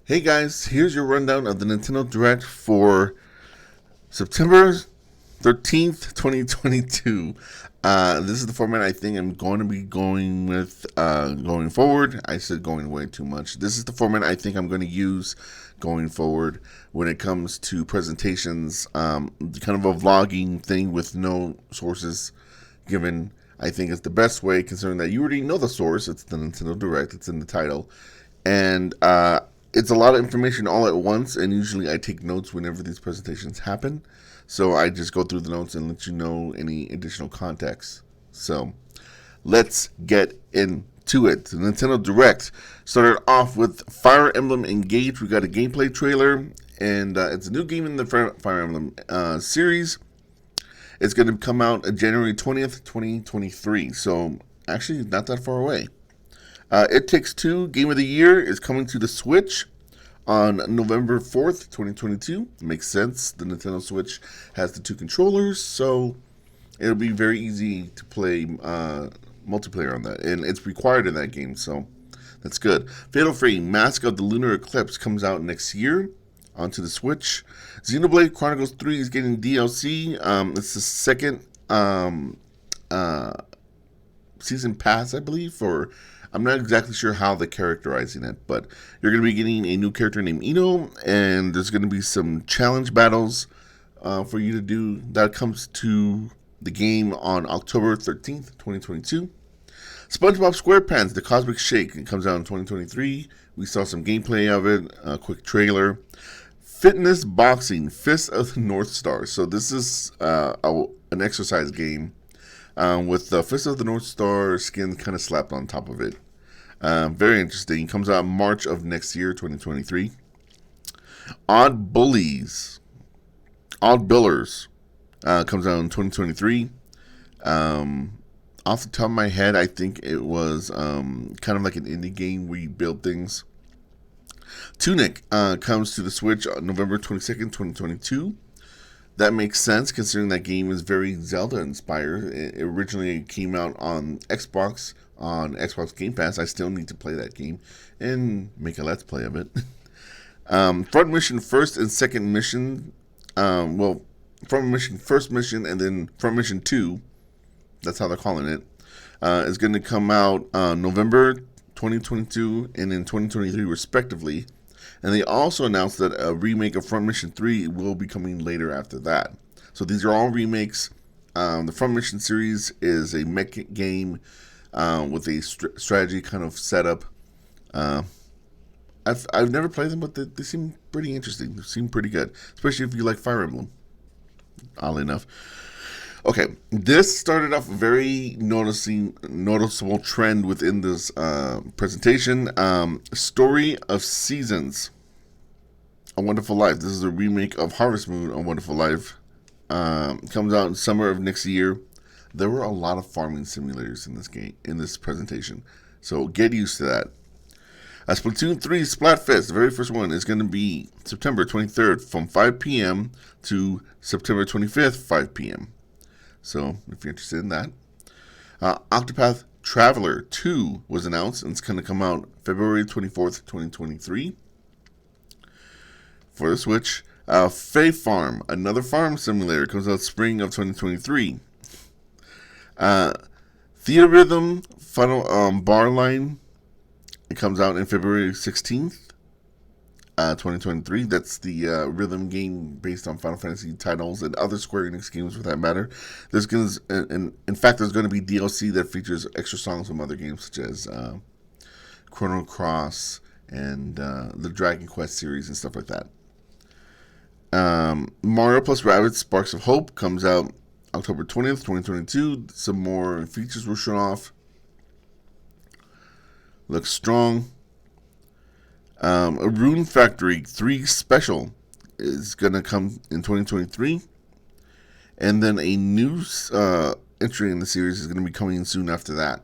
Hey guys, here's your rundown of the Nintendo Direct for September 13th, 2022. This is the format I think I'm going to be going with going forward. I said going way too much. This is the format I think I'm going to use going forward when it comes to presentations. Kind of a vlogging thing with no sources given. I think is the best way, considering that you already know the source. It's the Nintendo Direct. It's in the title, and it's a lot of information all at once. And usually, I take notes whenever these presentations happen. So I just go through the notes and let you know any additional context. So let's get into it. The Nintendo Direct started off with Fire Emblem Engage. We got a gameplay trailer, and it's a new game in the Fire Emblem series. It's going to come out January 20th, 2023. So actually, not that far away. It Takes Two Game of the Year is coming to the Switch on November 4th, 2022. Makes sense. The Nintendo Switch has the two controllers, so it'll be very easy to play multiplayer on that. And it's required in that game, so that's good. Fatal Frame Mask of the Lunar Eclipse comes out next year onto the Switch. Xenoblade Chronicles 3 is getting DLC. It's the second season pass, I believe, for I'm not exactly sure how they're characterizing it, but you're going to be getting a new character named Ino, and there's going to be some challenge battles for you to do. That comes to the game on October 13th, 2022. SpongeBob SquarePants, The Cosmic Shake, it comes out in 2023. We saw some gameplay of it, a quick trailer. Fitness Boxing, Fist of the North Star. So this is an exercise game with the Fist of the North Star skin kind of slapped on top of it. Very interesting. Comes out March of next year, 2023. Odd Bullies, Odd Billers, comes out in 2023. Off the top of my head, I think it was kind of like an indie game where you build things. Tunic comes to the Switch on November 22nd, 2022. That makes sense considering that game is very Zelda inspired. It originally came out on Xbox Game Pass. I still need to play that game and make a let's play of it. Front Mission First and Second Mission. Front Mission First Mission and then Front Mission 2. That's how they're calling it. Is going to come out November 2022 and in 2023 respectively. And they also announced that a remake of Front Mission 3 will be coming later after that. So these are all remakes. The Front Mission series is a mech game with a strategy kind of setup. I've never played them, but they seem pretty interesting. They seem pretty good, especially if you like Fire Emblem, oddly enough. Okay, this started off a very noticeable trend within this presentation. Story of Seasons, A Wonderful Life. This is a remake of Harvest Moon, A Wonderful Life. Comes out in summer of next year. There were a lot of farming simulators in this game, in this presentation, so get used to that. Splatoon 3 Splatfest, the very first one, is going to be September 23rd from 5 p.m. to September 25th, 5 p.m. So, if you're interested in that. Octopath Traveler 2 was announced, and it's going to come out February 24th, 2023 for the Switch. Fae Farm, another farm simulator, comes out spring of 2023. Theatrhythm Final Bar Line, it comes out in February 16th. 2023. That's the rhythm game based on Final Fantasy titles and other Square Enix games, for that matter. There's going to, in fact, there's going to be DLC that features extra songs from other games such as Chrono Cross and the Dragon Quest series and stuff like that. Mario plus Rabbids Sparks of Hope comes out October 20th, 2022. Some more features were shown off. Looks strong. A Rune Factory 3 Special is going to come in 2023. And then a new entry in the series is going to be coming soon after that.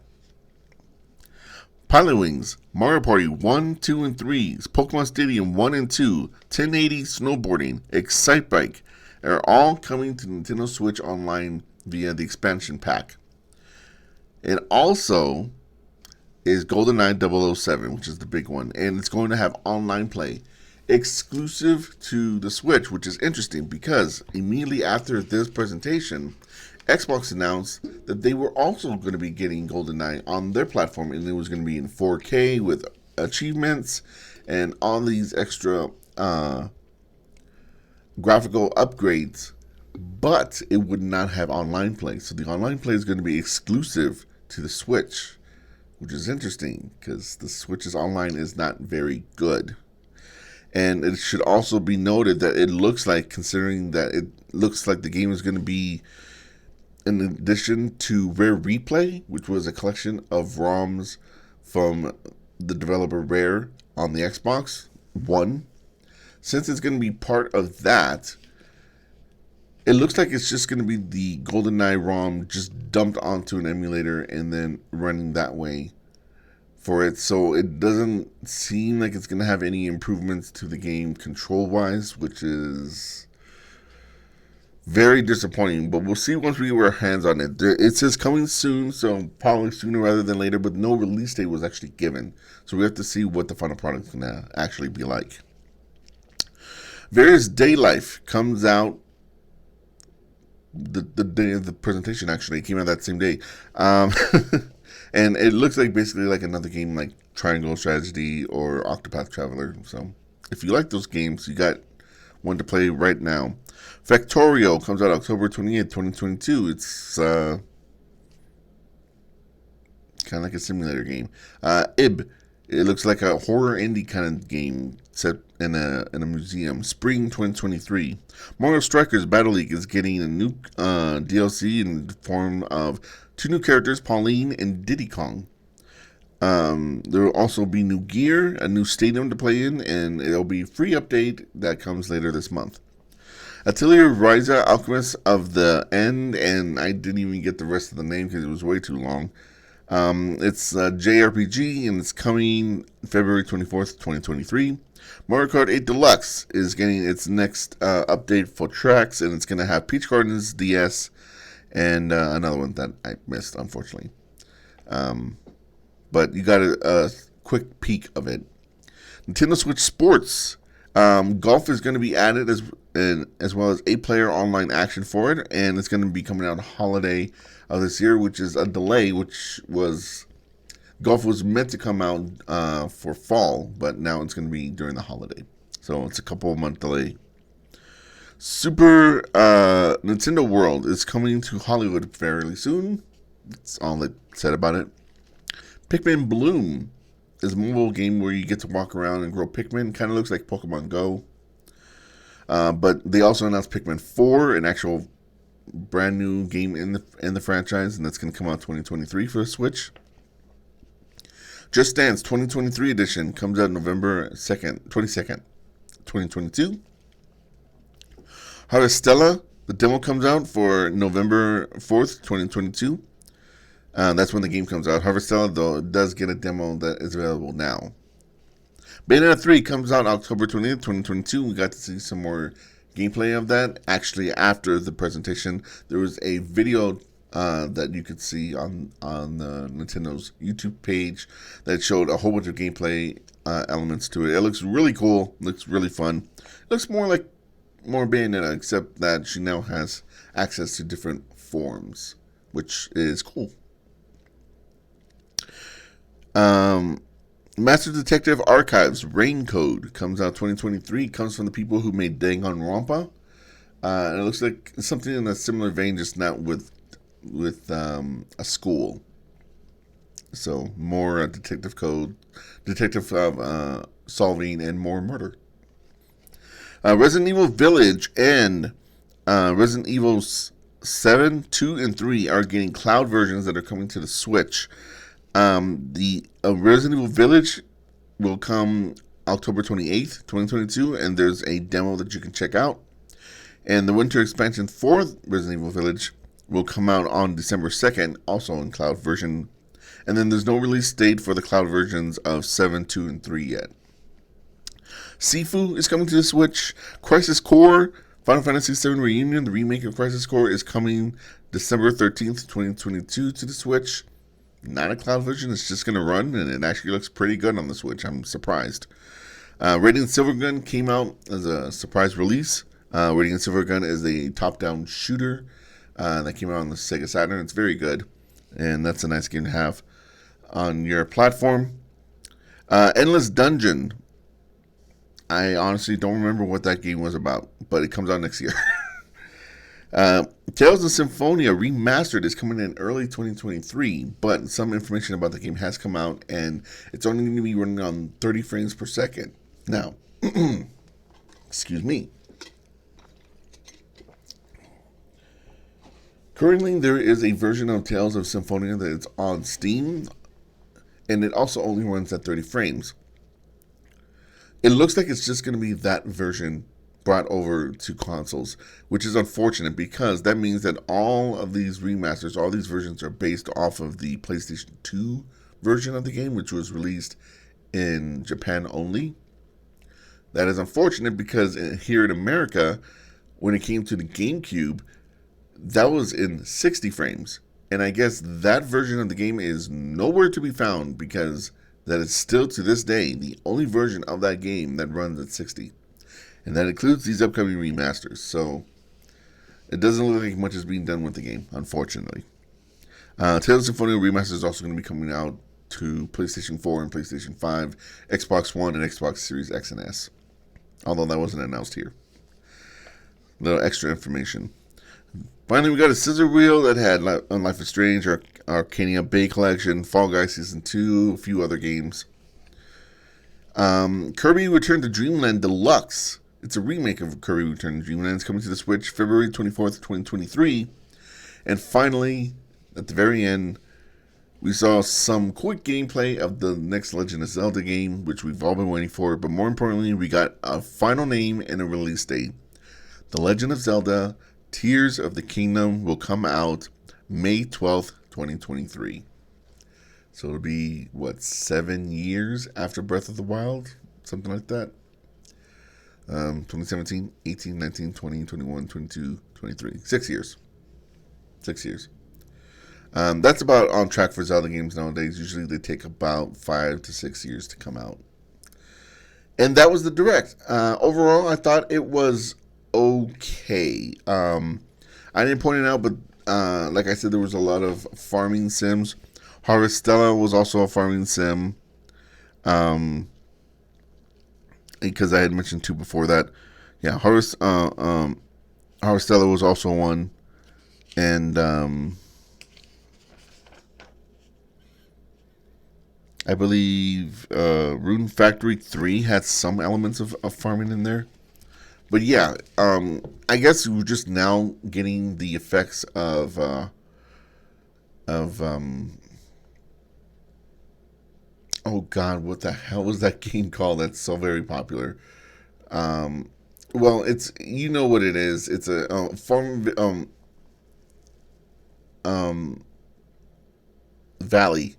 Pilot Wings, Mario Party 1, 2, and 3, Pokemon Stadium 1 and 2, 1080 Snowboarding, Excite Bike are all coming to Nintendo Switch Online via the expansion pack. And also, is GoldenEye 007, which is the big one, and it's going to have online play exclusive to the Switch, which is interesting because immediately after this presentation, Xbox announced that they were also going to be getting GoldenEye on their platform, and it was going to be in 4K with achievements and all these extra graphical upgrades, but it would not have online play. So the online play is going to be exclusive to the Switch, which is interesting because the Switch's online is not very good. And it should also be noted that it looks like, considering that it looks like the game is going to be in addition to Rare Replay, which was a collection of ROMs from the developer Rare on the Xbox One. Since it's going to be part of that, it looks like it's just going to be the GoldenEye ROM just dumped onto an emulator and then running that way for it. So it doesn't seem like it's going to have any improvements to the game control-wise, which is very disappointing. But we'll see once we get our hands on it. It says coming soon, so probably sooner rather than later, but no release date was actually given. So we have to see what the final product is going to actually be like. Various Day Life comes out the day of the presentation. Actually, it came out that same day. And it looks like basically like another game like Triangle Strategy or Octopath Traveler. So if you like those games, you got one to play right now. Factorio comes out October 28th, 2022. It's kind of like a simulator game. Ib, it looks like a horror indie kind of game set in a museum. Spring 2023. Mario Strikers Battle League is getting a new DLC in the form of 2 new characters, Pauline and Diddy Kong. There will also be new gear, a new stadium to play in, and it'll be a free update that comes later this month. Atelier Ryza, Alchemist of the End, and I didn't even get the rest of the name because it was way too long. It's a JRPG, and it's coming February 24th, 2023. Mario Kart 8 Deluxe is getting its next update for tracks, and it's going to have Peach Gardens DS and another one that I missed, unfortunately. But you got a quick peek of it. Nintendo Switch Sports. Golf is going to be added as well as 8-player online action for it, and it's going to be coming out holiday of this year, which is a delay, which was... Golf was meant to come out for fall, but now it's going to be during the holiday. So it's a couple of month delay. Super Nintendo World is coming to Hollywood fairly soon. That's all it said about it. Pikmin Bloom is a mobile game where you get to walk around and grow Pikmin. Kind of looks like Pokemon Go. But they also announced Pikmin 4, an actual brand new game in the franchise, and that's going to come out 2023 for the Switch. Just Dance 2023 edition comes out November 22nd, 2022. Harvestella, the demo comes out for November 4th, 2022. That's when the game comes out. Harvestella, though, does get a demo that is available now. Bayonetta 3 comes out October 20th, 2022. We got to see some more gameplay of that. Actually, after the presentation, there was a video that you could see on Nintendo's YouTube page that showed a whole bunch of gameplay elements to it. It looks really cool. Looks really fun. It looks more Bayonetta, except that she now has access to different forms, which is cool. Master Detective Archives Rain Code comes out 2023. It comes from the people who made Danganronpa. And it looks like something in a similar vein, just not with a school. So more detective solving, and more murder. Resident Evil Village and Resident Evil 7, 2, and 3 are getting cloud versions that are coming to the Switch. The Resident Evil Village will come October 28th, 2022, and there's a demo that you can check out. And the winter expansion for Resident Evil Village will come out on December 2nd, also in cloud version. And then there's no release date for the cloud versions of 7, 2, and 3 yet. Sifu is coming to the Switch. Crisis Core, Final Fantasy VII Reunion, the remake of Crisis Core, is coming December 13th, 2022 to the Switch. not a cloud version. It's just going to run, and it actually looks pretty good on the Switch. I'm surprised. Radiant Silvergun came out as a surprise release. Radiant Silvergun is a top-down shooter that came out on the Sega Saturn. It's very good, and that's a nice game to have on your platform. Endless Dungeon. I honestly don't remember what that game was about, but it comes out next year. Tales of Symphonia Remastered is coming in early 2023, but some information about the game has come out, and it's only going to be running on 30 frames per second. Now, excuse me. Currently, there is a version of Tales of Symphonia that is on Steam, and it also only runs at 30 frames. It looks like it's just going to be that version brought over to consoles, which is unfortunate because that means that all of these remasters, all these versions are based off of the PlayStation 2 version of the game, which was released in Japan only. That is unfortunate because here in America, when it came to the GameCube, that was in 60 frames. And I guess that version of the game is nowhere to be found because that is still to this day the only version of that game that runs at 60. And that includes these upcoming remasters. So it doesn't look like much is being done with the game, unfortunately. Tales of Symphonia Remastered is also going to be coming out to PlayStation 4 and PlayStation 5, Xbox One, and Xbox Series X and S. Although that wasn't announced here. A little extra information. Finally, we got a scissor wheel that had Life is Strange, Arcania Bay Collection, Fall Guys Season 2, a few other games. Kirby Return to Dreamland Deluxe. It's a remake of Kirby Return to Dreamland. It's coming to the Switch February 24th, 2023. And finally, at the very end, we saw some quick gameplay of the next Legend of Zelda game, which we've all been waiting for. But more importantly, we got a final name and a release date. The Legend of Zelda Tears of the Kingdom will come out May 12th, 2023. So it'll be, 7 years after Breath of the Wild? Something like that. 2017, 18, 19, 20, 21, 22, 23. 6 years. 6 years. That's about on track for Zelda games nowadays. Usually they take about 5 to 6 years to come out. And that was the Direct. Overall, I thought it was okay. I didn't point it out, but like I said, there was a lot of farming sims. Harvestella was also a farming sim. Because I had mentioned 2 before that. Yeah, Harvestella was also one. And I believe Rune Factory 3 had some elements of farming in there. But yeah, I guess we're just now getting the effects of oh god, what the hell was that game called that's so very popular? Well, it's, you know what it is. It's a farm valley.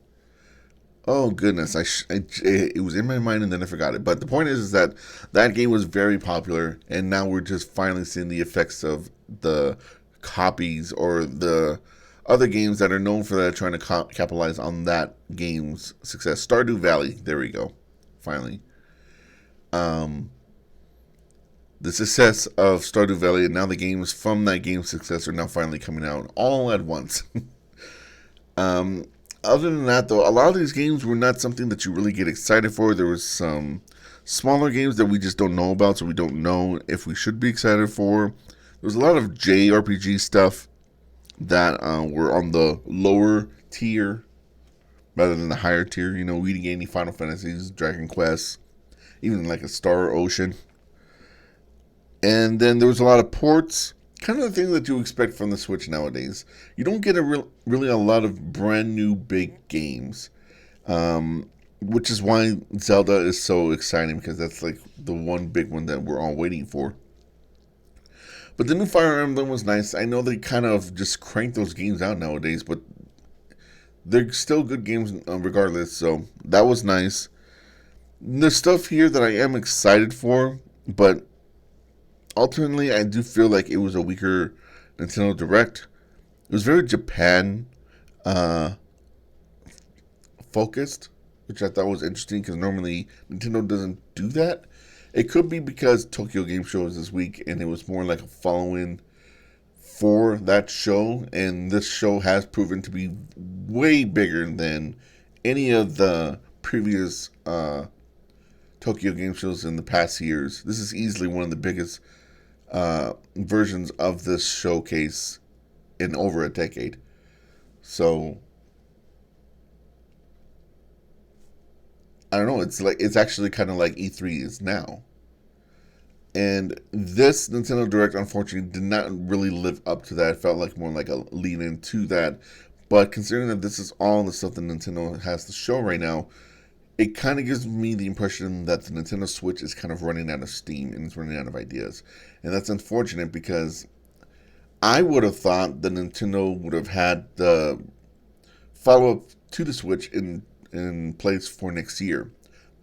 Oh goodness, it was in my mind and then I forgot it. But the point is that that game was very popular, and now we're just finally seeing the effects of the copies or the other games that are known for that, trying to capitalize on that game's success. Stardew Valley, there we go, finally. The success of Stardew Valley, and now the games from that game's success are now finally coming out all at once. Other than that, though, a lot of these games were not something that you really get excited for. There was some smaller games that we just don't know about, so we don't know if we should be excited for. There was a lot of JRPG stuff that were on the lower tier rather than the higher tier. You know, we didn't get any Final Fantasies, Dragon Quest, even like a Star Ocean. And then there was a lot of ports. Kind of the thing that you expect from the Switch nowadays. You don't get really a lot of brand new big games, which is why Zelda is so exciting, because that's like the one big one that we're all waiting for. But the new Fire Emblem was nice. I know they kind of just crank those games out nowadays, but they're still good games regardless, so that was nice. There's stuff here that I am excited for, but ultimately, I do feel like it was a weaker Nintendo Direct. It was very Japan focused, which I thought was interesting because normally Nintendo doesn't do that. It could be because Tokyo Game Show was this week and it was more like a following for that show, and this show has proven to be way bigger than any of the previous Tokyo Game Shows in the past years. This is easily one of the biggest versions of this showcase in over a decade. So I don't know. It's actually kind of like E3 is now. And this Nintendo Direct, unfortunately, did not really live up to that. It felt like more like a lead into that. But considering that this is all the stuff that Nintendo has to show right now, it kind of gives me the impression that the Nintendo Switch is kind of running out of steam and it's running out of ideas. And that's unfortunate because I would have thought that Nintendo would have had the follow up to the Switch in place for next year.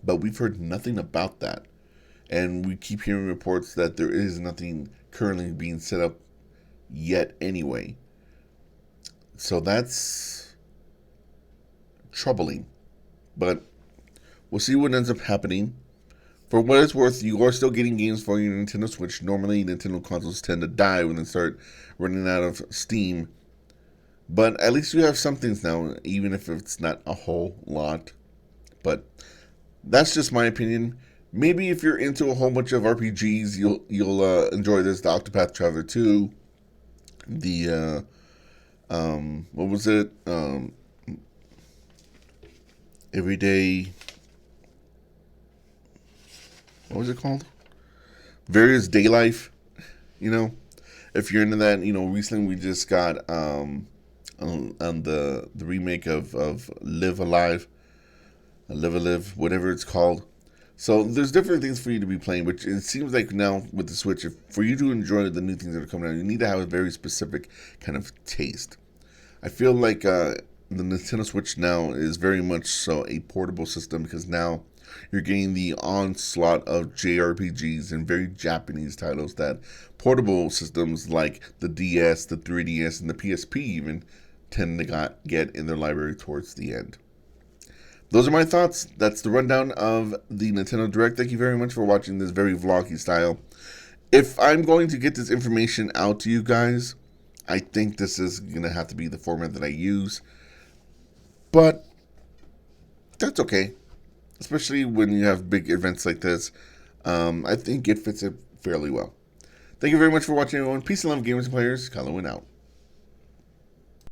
But we've heard nothing about that. And we keep hearing reports that there is nothing currently being set up yet anyway. So that's troubling. But we'll see what ends up happening. For what it's worth, you are still getting games for your Nintendo Switch. Normally, Nintendo consoles tend to die when they start running out of steam. But at least you have some things now, even if it's not a whole lot. But that's just my opinion. Maybe if you're into a whole bunch of RPGs, you'll enjoy this. The Octopath Traveler 2, the what was it? Everyday. What was it called? Various Day Life. You know, if you're into that, recently we just got on the remake of Live Alive, Live a Live, whatever it's called. So there's different things for you to be playing, which it seems like now with the Switch, for you to enjoy the new things that are coming out, you need to have a very specific kind of taste. I feel like the Nintendo Switch now is very much so a portable system because now you're getting the onslaught of JRPGs and very Japanese titles that portable systems like the DS, the 3DS, and the PSP even tend to get in their library towards the end. Those are my thoughts. That's the rundown of the Nintendo Direct. Thank you very much for watching this very vloggy style. If I'm going to get this information out to you guys, I think this is going to have to be the format that I use. But that's okay. Especially when you have big events like this. I think it fits it fairly well. Thank you very much for watching, everyone. Peace and love, gamers and players. Colorwind out.